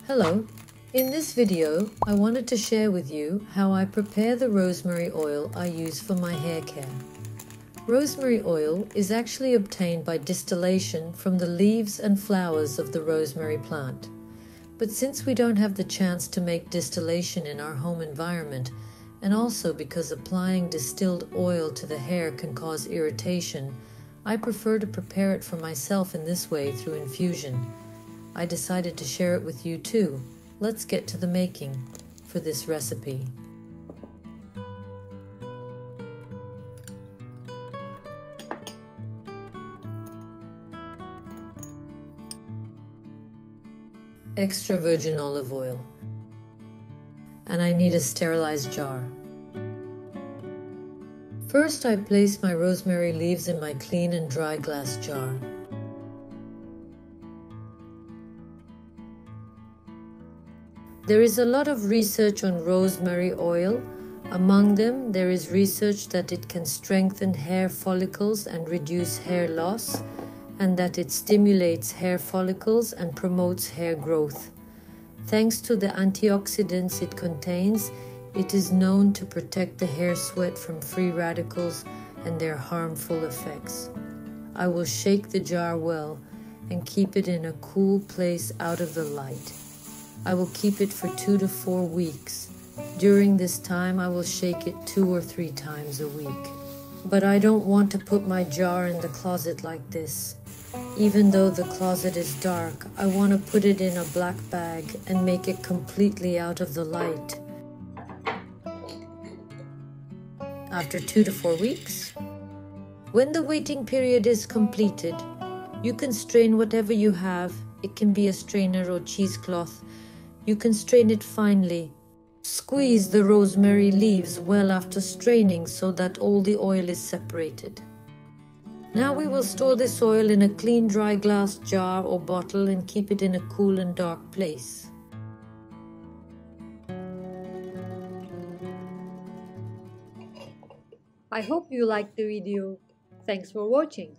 Hello, in this video I wanted to share with you how I prepare the rosemary oil I use for my hair care. Rosemary oil is actually obtained by distillation from the leaves and flowers of the rosemary plant. But since we don't have the chance to make distillation in our home environment, and also because applying distilled oil to the hair can cause irritation, I prefer to prepare it for myself in this way through infusion. I decided to share it with you too. Let's get to the making for this recipe. Extra virgin olive oil. And I need a sterilized jar. First, I place my rosemary leaves in my clean and dry glass jar. There is a lot of research on rosemary oil. Among them, there is research that it can strengthen hair follicles and reduce hair loss, and that it stimulates hair follicles and promotes hair growth. Thanks to the antioxidants it contains, it is known to protect the hair sweat from free radicals and their harmful effects. I will shake the jar well and keep it in a cool place out of the light. I will keep it for 2 to 4 weeks. During this time, I will shake it 2 or 3 times a week. But I don't want to put my jar in the closet like this. Even though the closet is dark, I want to put it in a black bag and make it completely out of the light. After 2 to 4 weeks, when the waiting period is completed, you can strain whatever you have. It can be a strainer or cheesecloth. You can strain it finely. Squeeze the rosemary leaves well after straining so that all the oil is separated. Now we will store this oil in a clean dry glass jar or bottle and keep it in a cool and dark place. I hope you liked the video. Thanks for watching.